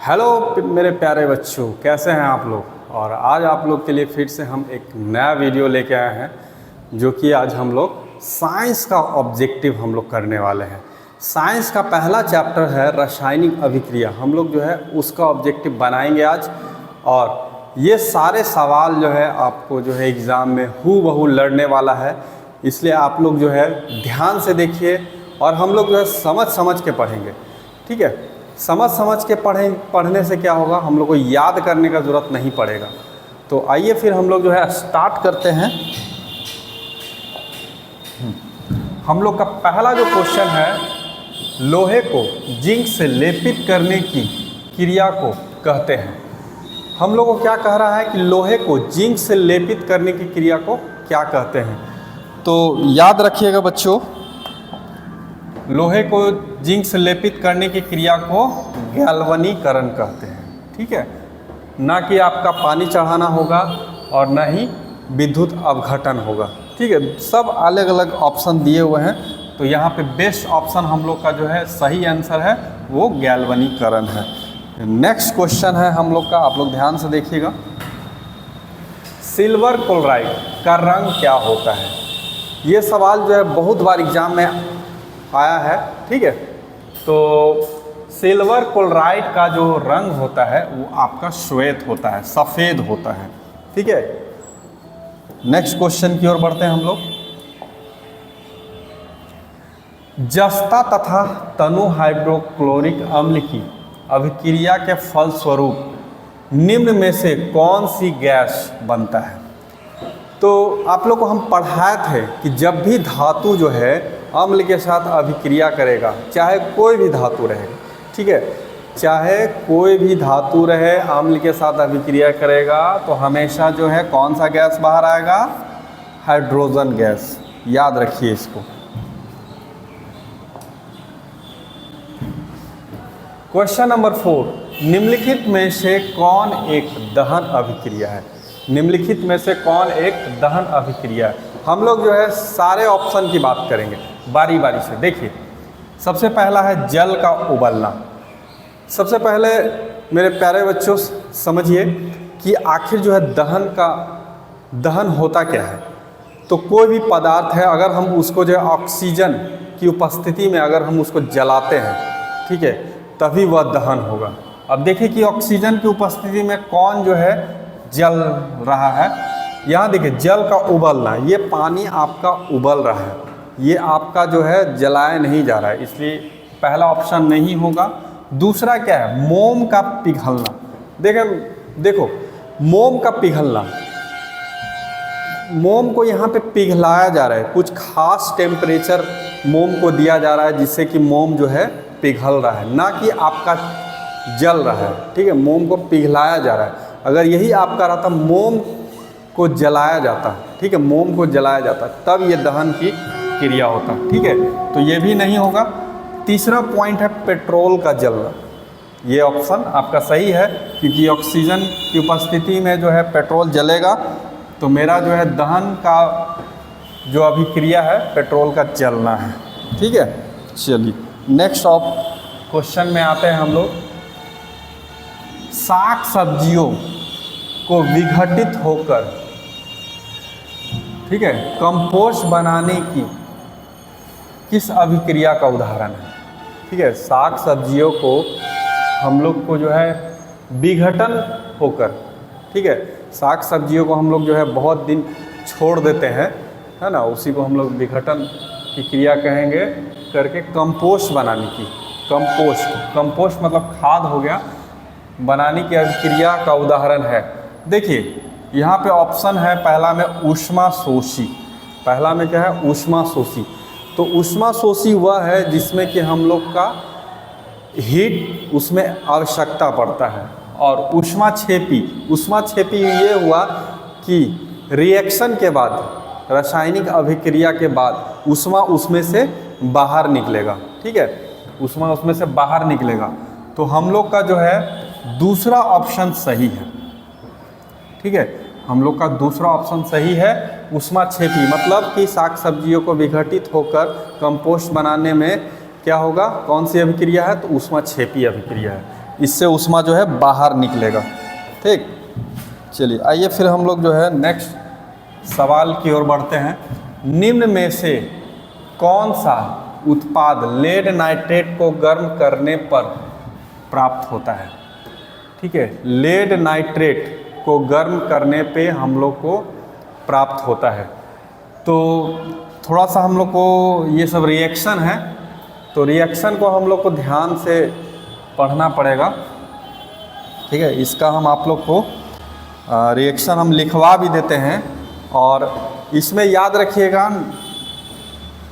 Hello मेरे प्यारे बच्चों, कैसे हैं आप लोग। और आज आप लोग के लिए फिर से हम एक नया वीडियो लेके आए हैं, जो कि आज हम लोग साइंस का ऑब्जेक्टिव हम लोग करने वाले हैं। साइंस का पहला चैप्टर है रासायनिक अभिक्रिया। हम लोग जो है उसका ऑब्जेक्टिव बनाएंगे आज, और ये सारे सवाल जो है आपको जो है एग्ज़ाम में हूबहू लड़ने वाला है। इसलिए आप लोग जो है ध्यान से देखिए, और हम लोग जो है समझ समझ के पढ़ेंगे। ठीक है, समझ समझ के पढ़ने से क्या होगा, हम लोग को याद करने का ज़रूरत नहीं पड़ेगा। तो आइए फिर हम लोग जो है स्टार्ट करते हैं। हम लोग का पहला जो क्वेश्चन है, लोहे को जिंक से लेपित करने की क्रिया को कहते हैं। हम लोग को क्या कह रहा है कि लोहे को जिंक से लेपित करने की क्रिया को क्या कहते हैं। तो याद रखिएगा बच्चों, लोहे को जिंक से लेपित करने की क्रिया को गैल्वनीकरण कहते हैं। ठीक है, ना कि आपका पानी चढ़ाना होगा और ना ही विद्युत अपघटन होगा। ठीक है, सब अलग अलग ऑप्शन दिए हुए हैं। तो यहाँ पे बेस्ट ऑप्शन हम लोग का जो है सही आंसर है वो गैल्वनीकरण है। नेक्स्ट क्वेश्चन है हम लोग का, आप लोग ध्यान से देखिएगा। सिल्वर क्लोराइड का रंग क्या होता है। ये सवाल जो है बहुत बार एग्जाम में आया है। ठीक है, तो सिल्वर क्लोराइड का जो रंग होता है वो आपका श्वेत होता है, सफ़ेद होता है। ठीक है, नेक्स्ट क्वेश्चन की ओर बढ़ते हैं हम लोग। जस्ता तथा तनु हाइड्रोक्लोरिक अम्ल की अभिक्रिया के फलस्वरूप निम्न में से कौन सी गैस बनता है। तो आप लोग को हम पढ़ाए थे कि जब भी धातु जो है अम्ल के साथ अभिक्रिया करेगा, चाहे कोई भी धातु रहे, ठीक है, चाहे कोई भी धातु रहे, अम्ल के साथ अभिक्रिया करेगा तो हमेशा जो है कौन सा गैस बाहर आएगा, हाइड्रोजन गैस। याद रखिए इसको। क्वेश्चन नंबर 4, निम्नलिखित में से कौन एक दहन अभिक्रिया है। निम्नलिखित में से कौन एक दहन अभिक्रिया है। हम लोग जो है सारे ऑप्शन की बात करेंगे बारी बारी से। देखिए, सबसे पहला है जल का उबलना। सबसे पहले मेरे प्यारे बच्चों समझिए कि आखिर जो है दहन होता क्या है। तो कोई भी पदार्थ है, अगर हम उसको जो है ऑक्सीजन की उपस्थिति में अगर हम उसको जलाते हैं, ठीक है, तभी वह दहन होगा। अब देखिए कि ऑक्सीजन की उपस्थिति में कौन जो है जल रहा है। यहाँ देखिए जल का उबलना, ये पानी आपका उबल रहा है, ये आपका जो है जलाया नहीं जा रहा है, इसलिए पहला ऑप्शन नहीं होगा। दूसरा क्या है, मोम का पिघलना। देखो मोम का पिघलना, मोम को यहाँ पे पिघलाया जा रहा है, कुछ खास टेम्परेचर मोम को दिया जा रहा है जिससे कि मोम जो है पिघल रहा है, ना कि आपका जल रहा है। ठीक है, मोम को पिघलाया जा रहा है। अगर यही आपका रहता, मोम को जलाया जाता, ठीक है, मोम को जलाया जाता, तब ये दहन की क्रिया होता। ठीक है, तो ये भी नहीं होगा। तीसरा पॉइंट है पेट्रोल का जलना। ये ऑप्शन आपका सही है, क्योंकि ऑक्सीजन की उपस्थिति में जो है पेट्रोल जलेगा, तो मेरा जो है दहन का जो अभिक्रिया है पेट्रोल का जलना है। ठीक है, चलिए नेक्स्ट क्वेश्चन में आते हैं हम लोग। साग सब्जियों को विघटित होकर, ठीक है, कंपोस्ट बनाने की किस अभिक्रिया का उदाहरण है। ठीक है, साग सब्जियों को हम लोग को जो है विघटन होकर, ठीक है, साग सब्जियों को हम लोग जो है बहुत दिन छोड़ देते हैं, है ना, उसी को हम लोग विघटन की क्रिया कहेंगे करके कंपोस्ट बनाने की। कंपोस्ट मतलब खाद हो गया, बनाने की अभिक्रिया का उदाहरण है। देखिए यहाँ पे ऑप्शन है पहला में ऊष्माशोषी। पहला में क्या है, ऊष्माशोषी। तो ऊष्माशोषी वह है जिसमें कि हम लोग का हीट उसमें आवश्यकता पड़ता है। और ऊष्माक्षेपी ये हुआ कि रिएक्शन के बाद, रासायनिक अभिक्रिया के बाद ऊष्मा उसमें से बाहर निकलेगा। ठीक है, ऊष्मा उसमें से बाहर निकलेगा। तो हम लोग का जो है दूसरा ऑप्शन सही है। ठीक है, हम लोग का दूसरा ऑप्शन सही है, ऊष्माक्षेपी। मतलब कि साग सब्जियों को विघटित होकर कंपोस्ट बनाने में क्या होगा, कौन सी अभिक्रिया है, तो ऊष्माक्षेपी अभिक्रिया है। इससे ऊष्मा जो है बाहर निकलेगा। ठीक, चलिए आइए फिर हम लोग जो है नेक्स्ट सवाल की ओर बढ़ते हैं। निम्न में से कौन सा उत्पाद लेड नाइट्रेट को गर्म करने पर प्राप्त होता है? ठीक है, लेड नाइट्रेट को गर्म करने पे हम लोग को प्राप्त होता है। तो थोड़ा सा हम लोग को ये सब रिएक्शन है, तो रिएक्शन को हम लोग को ध्यान से पढ़ना पड़ेगा। ठीक है, इसका हम आप लोग को रिएक्शन हम लिखवा भी देते हैं, और इसमें याद रखिएगा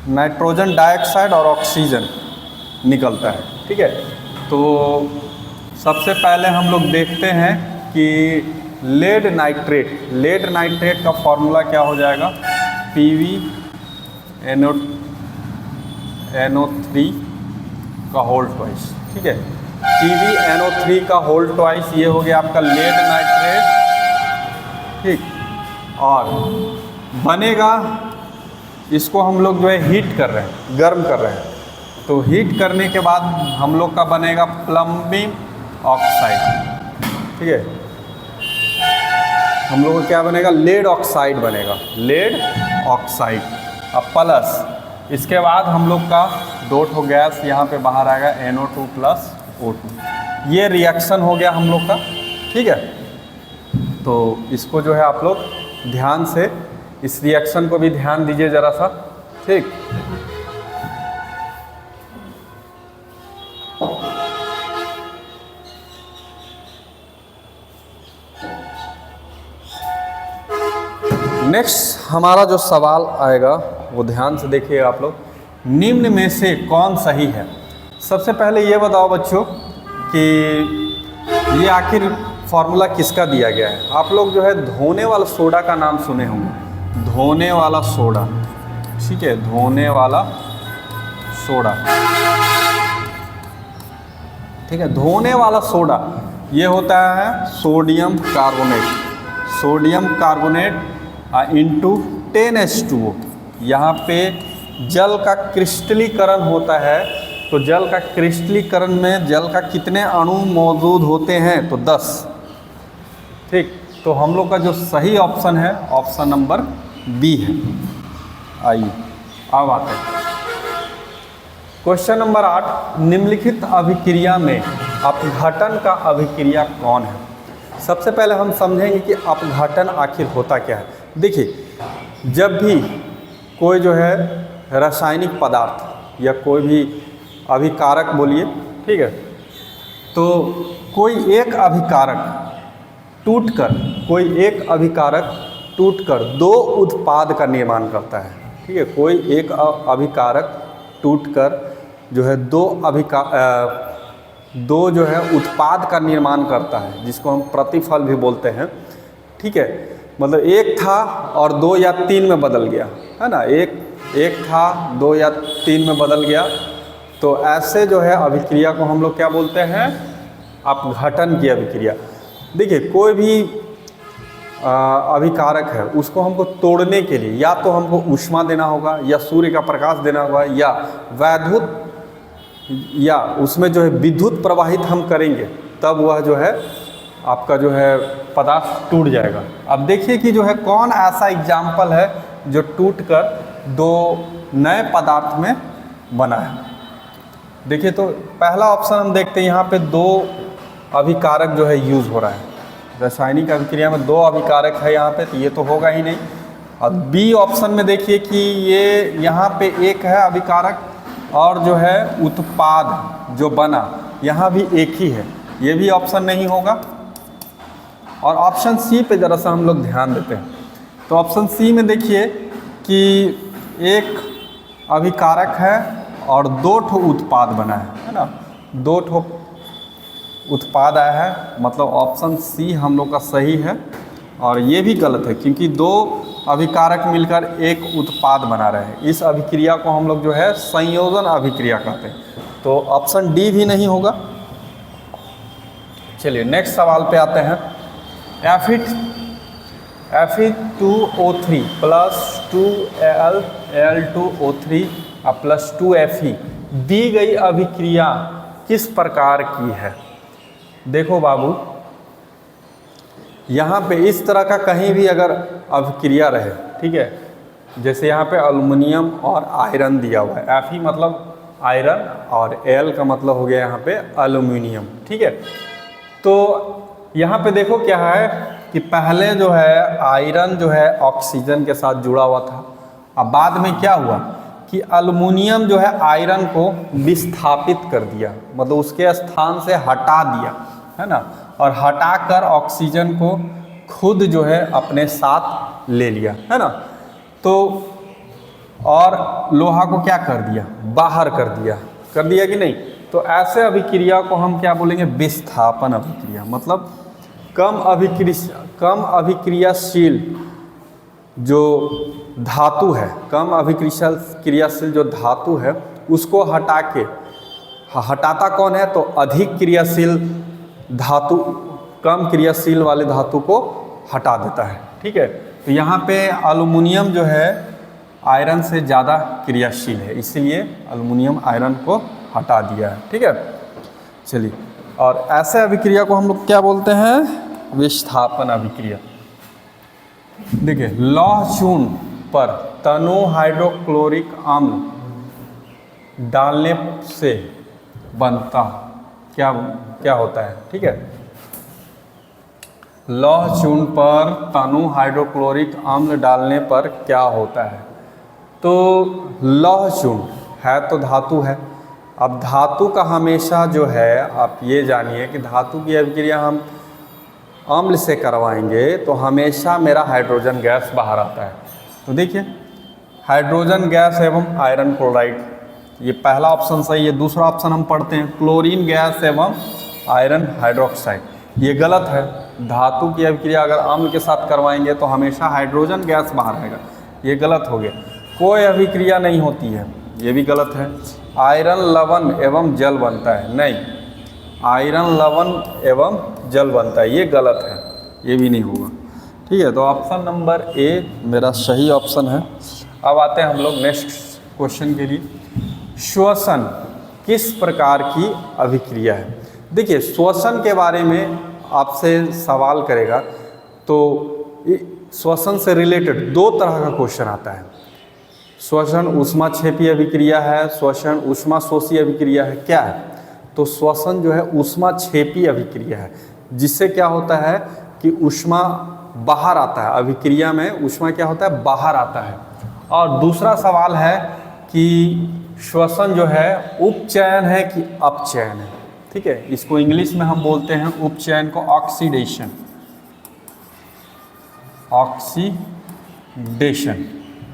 नाइट्रोजन डाइऑक्साइड और ऑक्सीजन निकलता है। ठीक है, तो सबसे पहले हम लोग देखते हैं कि लेड नाइट्रेट का फॉर्मूला क्या हो जाएगा? PbNO3 का होल ट्वाइस। ठीक है, PbNO3 का होल ट्वाइस ये हो गया आपका लेड नाइट्रेट। ठीक, और बनेगा, इसको हम लोग जो है हीट कर रहे हैं, गर्म कर रहे हैं, तो हीट करने के बाद हम लोग का बनेगा प्लम्बिंग ऑक्साइड। ठीक है, हम लोग को क्या बनेगा? लेड ऑक्साइड बनेगा, लेड ऑक्साइड। अब प्लस इसके बाद हम लोग का दो ठो गैस यहाँ पे बाहर आएगा, NO2 प्लस O2। ये रिएक्शन हो गया हम लोग का। ठीक है, तो इसको जो है आप लोग ध्यान से इस रिएक्शन को भी ध्यान दीजिए ज़रा सा। ठीक, नेक्स्ट हमारा जो सवाल आएगा वो ध्यान से देखिए आप लोग। निम्न में से कौन सही है? सबसे पहले ये बताओ बच्चों कि ये आखिर फॉर्मूला किसका दिया गया है? आप लोग जो है धोने वाला सोडा का नाम सुने होंगे, धोने वाला सोडा। ठीक है, धोने वाला सोडा। ठीक है, धोने वाला सोडा ये होता है सोडियम कार्बोनेट इंटू 10H2O। यहाँ पे जल का क्रिस्टलीकरण होता है, तो जल का क्रिस्टलीकरण में जल का कितने अणु मौजूद होते हैं? तो 10। ठीक, तो हम लोग का जो सही ऑप्शन है ऑप्शन नंबर बी है। आइए अब आते हैं क्वेश्चन नंबर 8। निम्नलिखित अभिक्रिया में अपघटन का अभिक्रिया कौन है? सबसे पहले हम समझेंगे कि अपघटन आखिर होता क्या है। देखिए, जब भी कोई जो है रासायनिक पदार्थ या कोई भी अभिकारक बोलिए, ठीक है, तो कोई एक अभिकारक टूटकर दो उत्पाद का निर्माण करता है। ठीक है, कोई एक अभिकारक टूटकर जो है दो जो है उत्पाद का निर्माण करता है, जिसको हम प्रतिफल भी बोलते हैं। ठीक है, मतलब एक था और 2 या 3 में बदल गया, है ना, एक था 2 या 3 में बदल गया। तो ऐसे जो है अभिक्रिया को हम लोग क्या बोलते हैं? अपघटन की अभिक्रिया। देखिए, कोई भी अभिकारक है, उसको हमको तोड़ने के लिए या तो हमको ऊष्मा देना होगा, या सूर्य का प्रकाश देना होगा, या वैद्युत या उसमें जो है विद्युत प्रवाहित हम करेंगे, तब वह जो है आपका जो है पदार्थ टूट जाएगा। अब देखिए कि जो है कौन ऐसा एग्जाम्पल है जो टूटकर दो नए पदार्थ में बना है। देखिए, तो पहला ऑप्शन हम देखते हैं, यहाँ पे 2 अभिकारक जो है यूज़ हो रहा है। रासायनिक अभिक्रिया में 2 अभिकारक है यहाँ पे, तो ये तो होगा ही नहीं। और बी ऑप्शन में देखिए कि ये यहाँ पे एक है अभिकारक, और जो है उत्पाद जो बना यहाँ भी एक ही है, ये भी ऑप्शन नहीं होगा। और ऑप्शन सी पे ज़रा सा हम लोग ध्यान देते हैं, तो ऑप्शन सी में देखिए कि एक अभिकारक है और 2 ठो उत्पाद बना है ना, 2 ठो उत्पाद आया है, मतलब ऑप्शन सी हम लोग का सही है। और ये भी गलत है, क्योंकि 2 अभिकारक मिलकर एक उत्पाद बना रहे हैं। इस अभिक्रिया को हम लोग जो है संयोजन अभिक्रिया कहते हैं, तो ऑप्शन डी भी नहीं होगा। चलिए नेक्स्ट सवाल पे आते हैं। Fe2O3 plus 2Al2O3 plus 2Fe दी गई अभिक्रिया किस प्रकार की है? देखो बाबू, यहाँ पे इस तरह का कहीं भी अगर अभिक्रिया रहे, ठीक है, जैसे यहाँ पे एल्युमिनियम और आयरन दिया हुआ है, Fe मतलब आयरन और Al का मतलब हो गया यहाँ पे एल्युमिनियम, ठीक है। तो यहाँ पे देखो क्या है कि पहले जो है आयरन जो है ऑक्सीजन के साथ जुड़ा हुआ था, अब बाद में क्या हुआ कि एल्युमिनियम जो है आयरन को विस्थापित कर दिया, मतलब उसके स्थान से हटा दिया, है ना, और हटाकर ऑक्सीजन को खुद जो है अपने साथ ले लिया, है ना। तो और लोहा को क्या कर दिया, बाहर कर दिया कि नहीं। तो ऐसे अभिक्रिया को हम क्या बोलेंगे, विस्थापन अभिक्रिया, मतलब कम अभिक्रियाशील जो धातु है, कम अभिक्रियाशील जो धातु है उसको हटाता कौन है, तो अधिक क्रियाशील धातु कम क्रियाशील वाले धातु को हटा देता है, ठीक है। तो यहाँ पे एल्युमिनियम जो है आयरन से ज़्यादा क्रियाशील है, इसीलिए एल्युमिनियम आयरन को हटा दिया है, ठीक है। चलिए, और ऐसे अभिक्रिया को हम लोग क्या बोलते हैं, विस्थापन अभिक्रिया। देखिए, लौह चूर्ण पर तनु हाइड्रोक्लोरिक अम्ल डालने से बनता क्या होता है, ठीक है। लौह चूर्ण पर तनु हाइड्रोक्लोरिक अम्ल डालने पर क्या होता है। तो लौह चूर्ण है तो धातु है, अब धातु का हमेशा जो है, आप ये जानिए कि धातु की अभिक्रिया हम अम्ल से करवाएंगे तो हमेशा मेरा हाइड्रोजन गैस बाहर आता है। तो देखिए, हाइड्रोजन गैस एवं आयरन क्लोराइड, ये पहला ऑप्शन सही है। दूसरा ऑप्शन हम पढ़ते हैं, क्लोरीन गैस एवं आयरन हाइड्रोक्साइड, ये गलत है। धातु की अभिक्रिया अगर अम्ल के साथ करवाएंगे तो हमेशा हाइड्रोजन गैस बाहर आएगा, ये गलत हो गया। कोई अभिक्रिया नहीं होती है, ये भी गलत है। आयरन लवण एवं जल बनता है, नहीं, आयरन लवण एवं जल बनता है, ये गलत है, ये भी नहीं होगा, ठीक है। तो ऑप्शन नंबर ए मेरा सही ऑप्शन है। अब आते हैं हम लोग नेक्स्ट क्वेश्चन के लिए। श्वसन किस प्रकार की अभिक्रिया है। देखिए, श्वसन के बारे में आपसे सवाल करेगा तो श्वसन से रिलेटेड दो तरह का क्वेश्चन आता है। श्वसन ऊष्माक्षेपी अभिक्रिया है, श्वसन ऊष्माशोषी अभिक्रिया है, क्या है। तो श्वसन जो है ऊष्माक्षेपी अभिक्रिया है, जिससे क्या होता है कि ऊष्मा बाहर आता है, अभिक्रिया में ऊष्मा क्या होता है, बाहर आता है। और दूसरा सवाल है कि श्वसन जो है उपचयन है कि अपचयन है, ठीक है। इसको इंग्लिश में हम बोलते हैं उपचयन को ऑक्सीडेशन,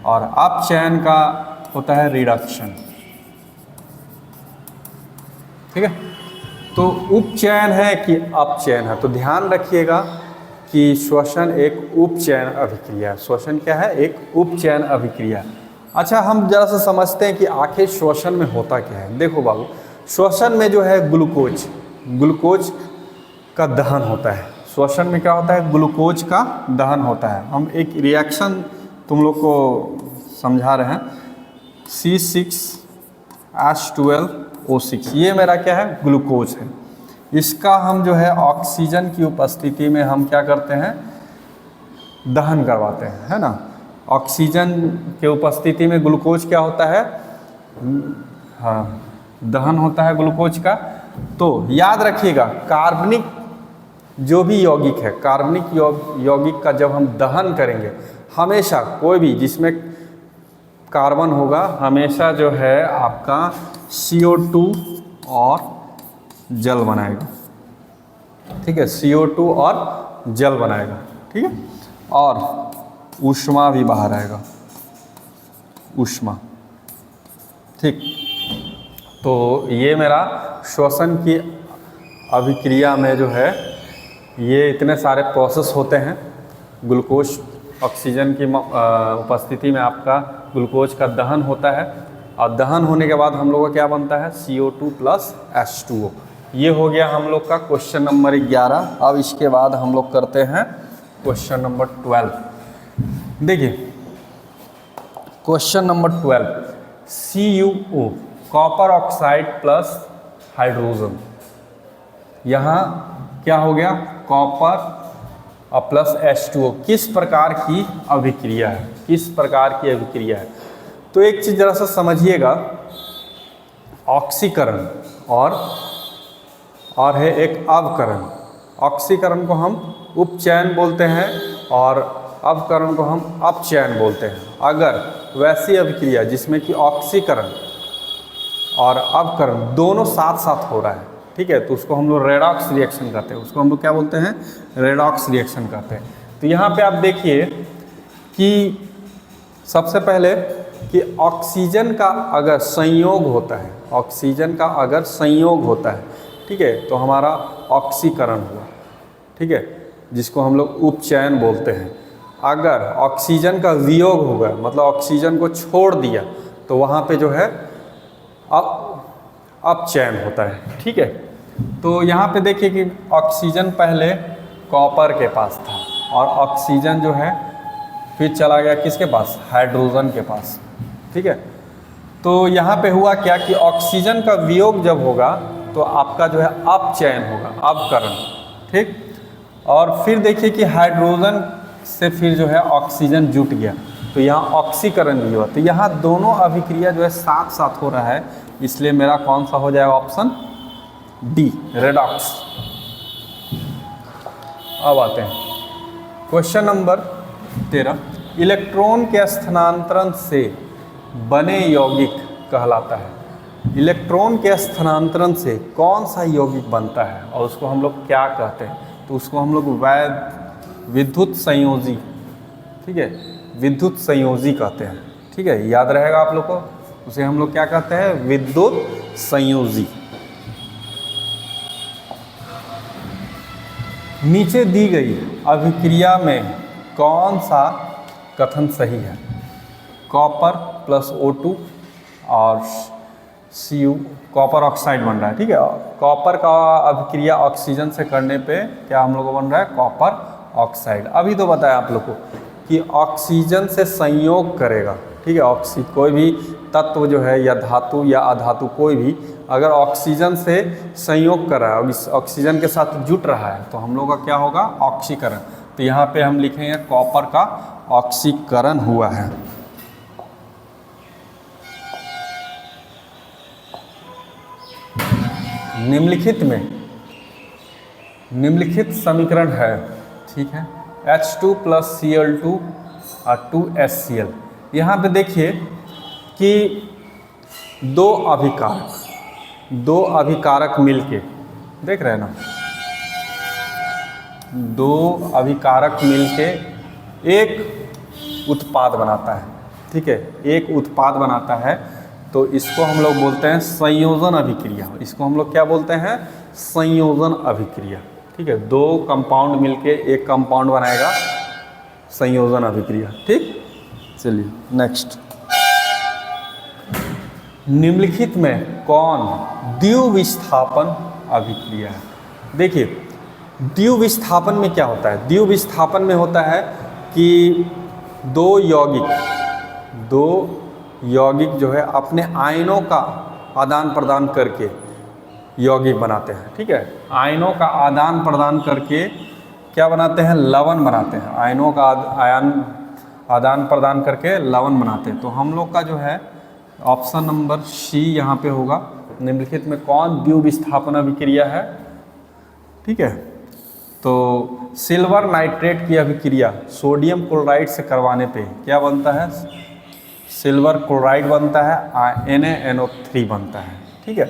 और अपचयन का होता है रिडक्शन, ठीक है। तो उपचयन है कि अपचयन है, तो ध्यान रखिएगा कि श्वसन एक उपचयन अभिक्रिया है। श्वसन क्या है, एक उपचयन अभिक्रिया। अच्छा, हम जरा सा समझते हैं कि आखिर श्वसन में होता क्या है। देखो बाबू, श्वसन में जो है ग्लूकोज का दहन होता है। श्वसन में क्या होता है, ग्लूकोज का दहन होता है। हम एक रिएक्शन तुम लोग को समझा रहे हैं, C6H12O6, ये मेरा क्या है, ग्लूकोज है। इसका हम जो है ऑक्सीजन की उपस्थिति में हम क्या करते हैं, दहन करवाते हैं, है ना। ऑक्सीजन के उपस्थिति में ग्लूकोज क्या होता है, हाँ, दहन होता है ग्लूकोज का। तो याद रखिएगा, कार्बनिक जो भी यौगिक है, कार्बनिक यौगिक का जब हम दहन करेंगे, हमेशा कोई भी जिसमें कार्बन होगा हमेशा जो है आपका CO2 और जल बनाएगा, ठीक है, CO2 और जल बनाएगा, ठीक है। और ऊष्मा भी बाहर आएगा, ऊष्मा, ठीक। तो ये मेरा श्वसन की अभिक्रिया में जो है ये इतने सारे प्रोसेस होते हैं। ग्लूकोज, ऑक्सीजन की उपस्थिति में आपका ग्लूकोज का दहन होता है, और दहन होने के बाद हम लोग का क्या बनता है, CO2 + H2O। ये हो गया हम लोग का क्वेश्चन नंबर 11। अब इसके बाद हम लोग करते हैं क्वेश्चन नंबर 12। देखिए, question number 12, CuO copper oxide plus hydrogen. यहाँ क्या हो गया, कॉपर प्लस H2O। किस प्रकार की अभिक्रिया है, किस प्रकार की अभिक्रिया है। तो एक चीज़ जरा सा समझिएगा, ऑक्सीकरण और है एक अवकरण। ऑक्सीकरण को हम उपचयन बोलते हैं और अवकरण को हम अपचयन बोलते हैं। अगर वैसी अभिक्रिया जिसमें कि ऑक्सीकरण और अवकरण दोनों साथ साथ हो रहा है, ठीक है, तो उसको हम लोग रेडॉक्स रिएक्शन कहते हैं। उसको हम लोग क्या बोलते हैं, रेडॉक्स रिएक्शन कहते हैं। तो यहाँ पे आप देखिए कि सबसे पहले कि ऑक्सीजन का अगर संयोग होता है, ऑक्सीजन का अगर संयोग होता है, ठीक है, तो हमारा ऑक्सीकरण हुआ, ठीक है, जिसको हम लोग उपचयन बोलते हैं। अगर ऑक्सीजन का वियोग हो गया, मतलब ऑक्सीजन को छोड़ दिया, तो वहाँ पे जो है अपचयन होता है, ठीक है। तो यहाँ पे देखिए कि ऑक्सीजन पहले कॉपर के पास था और ऑक्सीजन जो है फिर चला गया किसके पास, हाइड्रोजन के पास, ठीक है। तो यहाँ पे हुआ क्या कि ऑक्सीजन का वियोग जब होगा तो आपका जो है अपचयन होगा, अपकरण, ठीक। और फिर देखिए कि हाइड्रोजन से फिर जो है ऑक्सीजन जुट गया, तो यहाँ ऑक्सीकरण भी हुआ। तो यहाँ दोनों अभिक्रिया जो है साथ साथ हो रहा है, इसलिए मेरा कौन सा हो जाएगा, ऑप्शन डी, रेडॉक्स। अब आते हैं क्वेश्चन नंबर 13। इलेक्ट्रॉन के स्थानांतरण से बने यौगिक कहलाता है। इलेक्ट्रॉन के स्थानांतरण से कौन सा यौगिक बनता है और उसको हम लोग क्या कहते हैं, तो उसको हम लोग विद्युत संयोजी, ठीक है, विद्युत संयोजी कहते हैं, ठीक है, याद रहेगा आप लोग को। उसे हम लोग क्या कहते हैं, विद्युत संयोजी। नीचे दी गई अभिक्रिया में कौन सा कथन सही है। कॉपर प्लस O2 और Cu, कॉपर ऑक्साइड बन रहा है, ठीक है। कॉपर का अभिक्रिया ऑक्सीजन से करने पे क्या हम लोग को बन रहा है, कॉपर ऑक्साइड। अभी तो बताया आप लोग को कि ऑक्सीजन से संयोग करेगा, ठीक है। कोई भी तत्व जो है या धातु या अधातु कोई भी अगर ऑक्सीजन से संयोग कर रहा है और इस ऑक्सीजन के साथ जुट रहा है तो हम लोग का क्या होगा, ऑक्सीकरण। तो यहाँ पे हम लिखेंगे कॉपर का ऑक्सीकरण हुआ है। निम्नलिखित समीकरण है, ठीक है, H2 + Cl2 और 2HCl। यहाँ पे देखिए कि दो अभिकारक मिलके, देख रहे हैं ना, दो अभिकारक मिलके एक उत्पाद बनाता है, ठीक है, एक उत्पाद बनाता है। तो इसको हम लोग बोलते हैं संयोजन अभिक्रिया। इसको हम लोग क्या बोलते हैं, संयोजन अभिक्रिया, ठीक है। दो कंपाउंड मिलके एक कंपाउंड बनाएगा, संयोजन अभिक्रिया, ठीक। चलिए नेक्स्ट। निम्नलिखित में कौन द्विविस्थापन अभिक्रिया है। देखिए द्विविस्थापन में क्या होता है, द्विविस्थापन में होता है कि दो यौगिक जो है अपने आयनों का आदान प्रदान करके यौगिक बनाते हैं, ठीक है। आयनों का आदान प्रदान करके क्या बनाते हैं, लवण बनाते हैं। आयनों का आदान प्रदान करके लवण बनाते हैं। तो हम लोग का जो है ऑप्शन नंबर सी यहाँ पे होगा। निम्नलिखित में कौन द्विविस्थापन अभिक्रिया है, ठीक है। तो सिल्वर नाइट्रेट की अभिक्रिया सोडियम क्लोराइड से करवाने पे क्या बनता है, सिल्वर क्लोराइड बनता है, NaNO3 बनता है, ठीक है,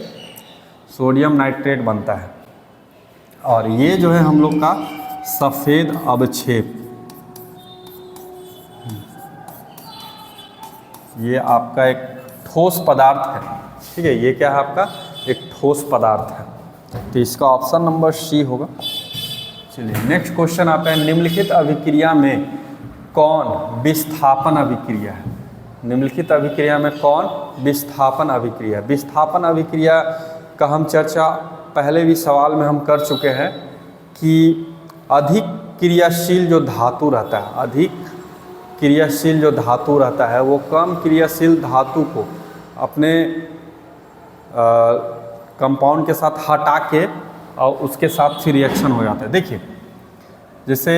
सोडियम नाइट्रेट बनता है। और ये जो है हम लोग का सफ़ेद अवक्षेप, ये आपका एक ठोस पदार्थ है, ठीक है। ये क्या है आपका एक ठोस पदार्थ है, तो इसका ऑप्शन नंबर सी होगा। चलिए नेक्स्ट क्वेश्चन आता है, निम्नलिखित अभिक्रिया में कौन विस्थापन अभिक्रिया है। निम्नलिखित अभिक्रिया में कौन विस्थापन अभिक्रिया। विस्थापन अभिक्रिया का हम चर्चा पहले भी सवाल में हम कर चुके हैं कि अधिक क्रियाशील जो धातु रहता है, अधिक क्रियाशील जो धातु रहता है वो कम क्रियाशील धातु को अपने कंपाउंड के साथ हटा के और उसके साथ फिर रिएक्शन हो जाता है। देखिए जैसे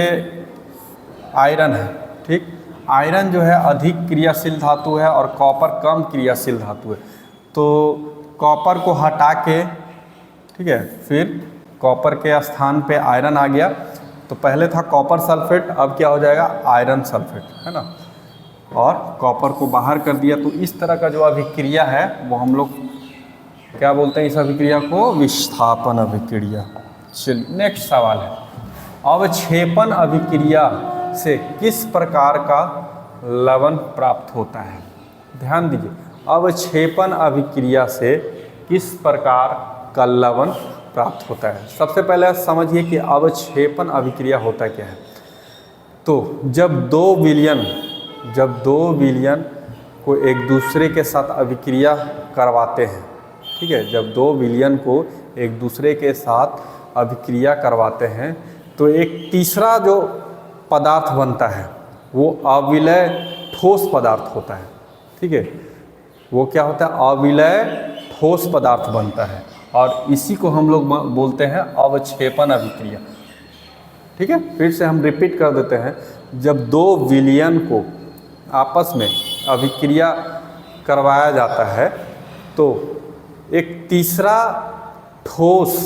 आयरन है, ठीक, आयरन जो है अधिक क्रियाशील धातु है और कॉपर कम क्रियाशील धातु है। तो कॉपर को हटा के, ठीक है, फिर कॉपर के स्थान पे आयरन आ गया, तो पहले था कॉपर सल्फेट, अब क्या हो जाएगा आयरन सल्फेट, है ना, और कॉपर को बाहर कर दिया। तो इस तरह का जो अभिक्रिया है वो हम लोग क्या बोलते हैं, इस अभिक्रिया को विस्थापन अभिक्रिया। चलिए नेक्स्ट सवाल है, अवक्षेपण अभिक्रिया से किस प्रकार का लवण प्राप्त होता है। ध्यान दीजिए, अवक्षेपण अभिक्रिया से किस प्रकार का लवण प्राप्त होता है। सबसे पहले समझिए कि अवक्षेपण अभिक्रिया होता क्या है। तो जब दो विलयन को एक दूसरे के साथ अभिक्रिया करवाते हैं, ठीक है, जब दो विलयन को एक दूसरे के साथ अभिक्रिया करवाते हैं तो एक तीसरा जो पदार्थ बनता है वो अविलय ठोस पदार्थ होता है, ठीक है, वो क्या होता है अविलय ठोस पदार्थ बनता है, और इसी को हम लोग बोलते हैं अवक्षेपण अभिक्रिया। ठीक है, फिर से हम रिपीट कर देते हैं, जब दो विलयन को आपस में अभिक्रिया करवाया जाता है तो एक तीसरा ठोस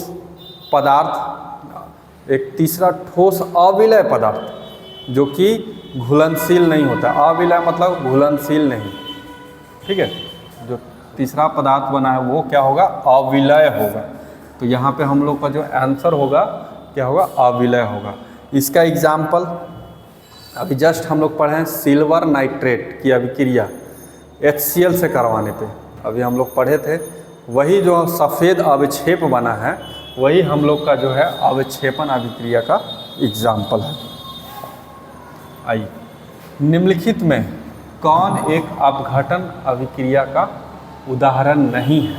पदार्थ, एक तीसरा ठोस अविलय पदार्थ जो कि घुलनशील नहीं होता, अविलय मतलब घुलनशील नहीं, ठीक है, जो तीसरा पदार्थ बना है वो क्या होगा अविलय होगा। तो यहाँ पे हम लोग का जो आंसर होगा क्या होगा अविलय होगा। इसका एग्जाम्पल अभी जस्ट हम लोग पढ़े हैं सिल्वर नाइट्रेट की अभिक्रिया HCl से करवाने पे, अभी हम लोग पढ़े थे, वही जो सफ़ेद अवक्षेप बना है वही हम लोग का जो है अवक्षेपण अभिक्रिया का एग्जाम्पल है। आइए, निम्नलिखित में कौन एक अपघटन अभिक्रिया का उदाहरण नहीं है।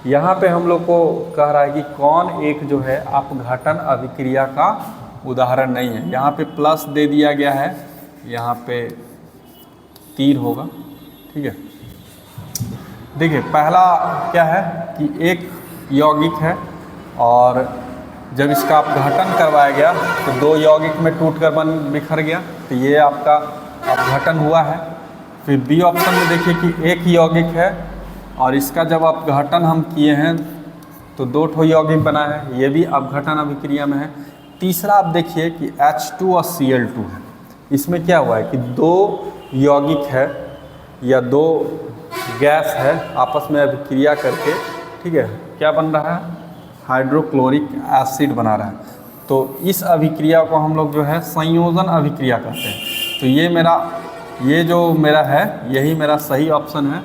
यहाँ पे हम लोग को कह रहा है कि कौन एक जो है अपघटन अभिक्रिया का उदाहरण नहीं है। यहाँ पे प्लस दे दिया गया है, यहाँ पे तीर होगा, ठीक है। देखिए पहला क्या है कि एक यौगिक है और जब इसका अपघटन करवाया गया तो दो यौगिक में टूटकर बिखर गया, तो ये आपका अपघटन हुआ है। फिर बी ऑप्शन में देखिए कि एक यौगिक है और इसका जब अपघटन हम किए हैं तो दो ठो यौगिक बना है, ये भी अपघटन अभिक्रिया में है। तीसरा आप देखिए कि H2 और Cl2 है, इसमें क्या हुआ है कि दो यौगिक है या दो गैस है आपस में अभिक्रिया करके, ठीक है, क्या बन रहा है हाइड्रोक्लोरिक एसिड बना रहा है। तो इस अभिक्रिया को हम लोग जो है संयोजन अभिक्रिया कहते हैं। तो ये जो मेरा है यही मेरा सही ऑप्शन है।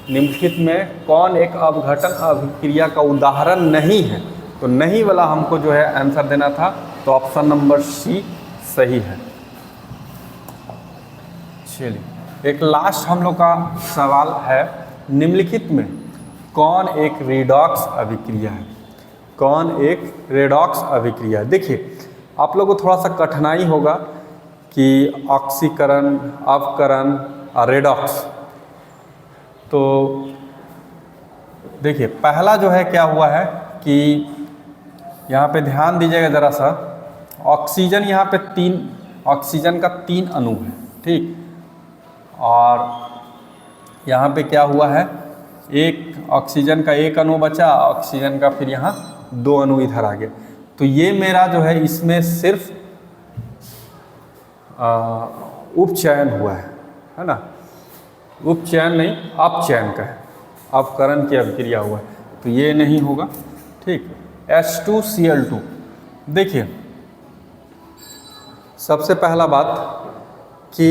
निम्नलिखित में कौन एक अपघटन अभिक्रिया का उदाहरण नहीं है, तो नहीं वाला हमको जो है आंसर देना था, तो ऑप्शन नंबर सी सही है। चलिए एक लास्ट हम लोग का सवाल है, निम्नलिखित में कौन एक रेडॉक्स अभिक्रिया है। कौन एक रेडॉक्स अभिक्रिया है। देखिए आप लोगों को थोड़ा सा कठिनाई होगा कि ऑक्सीकरण, अवकरण और रेडॉक्स। तो देखिए पहला जो है क्या हुआ है कि यहाँ पे ध्यान दीजिएगा ज़रा सा, ऑक्सीजन यहाँ पे ऑक्सीजन का 3 अणु है, ठीक, और यहाँ पे क्या हुआ है एक ऑक्सीजन का 1 अणु बचा, ऑक्सीजन का फिर यहाँ 2 अणु इधर आ गए। तो ये मेरा जो है इसमें सिर्फ उपचयन हुआ है ना, उपचयन नहीं अपचयन का है, अपकरण की अभिक्रिया हुआ है, तो ये नहीं होगा, ठीक। H2Cl2, देखिए सबसे पहला बात कि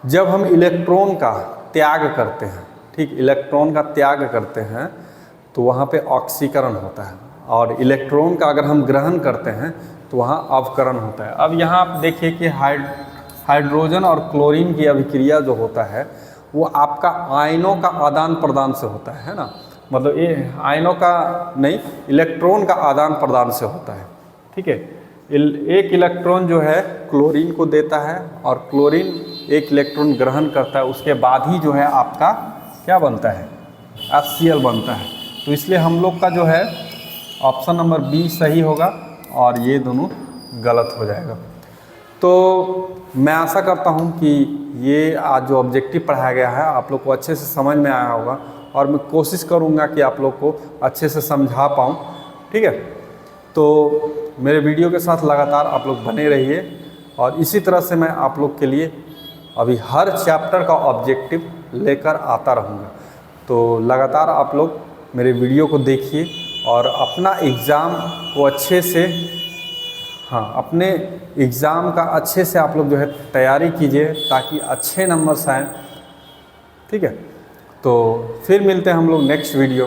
जब हम इलेक्ट्रॉन का त्याग करते हैं, ठीक, इलेक्ट्रॉन का त्याग करते हैं तो वहाँ पे ऑक्सीकरण होता है, और इलेक्ट्रॉन का अगर हम ग्रहण करते हैं तो वहाँ अवकरण होता है। अब यहाँ आप देखिए कि हाइड्रोजन और क्लोरीन की अभिक्रिया जो होता है वो आपका आयनों का आदान प्रदान से होता है ना, मतलब ये आयनों का नहीं, इलेक्ट्रॉन का आदान प्रदान से होता है, ठीक है। एक इलेक्ट्रॉन जो है क्लोरीन को देता है और क्लोरीन एक इलेक्ट्रॉन ग्रहण करता है, उसके बाद ही जो है आपका क्या बनता है HCl बनता है। तो इसलिए हम लोग का जो है ऑप्शन नंबर बी सही होगा और ये दोनों गलत हो जाएगा। तो मैं आशा करता हूँ कि ये आज जो ऑब्जेक्टिव पढ़ाया गया है आप लोग को अच्छे से समझ में आया होगा और मैं कोशिश करूँगा कि आप लोग को अच्छे से समझा पाऊँ। ठीक है, तो मेरे वीडियो के साथ लगातार आप लोग बने रहिए और इसी तरह से मैं आप लोग के लिए अभी हर चैप्टर का ऑब्जेक्टिव लेकर आता रहूँगा। तो लगातार आप लोग मेरे वीडियो को देखिए और अपना एग्ज़ाम को अच्छे से, हाँ, अपने एग्ज़ाम का अच्छे से आप लोग जो है तैयारी कीजिए ताकि अच्छे नंबर्स आएँ। ठीक है, तो फिर मिलते हैं हम लोग नेक्स्ट वीडियो।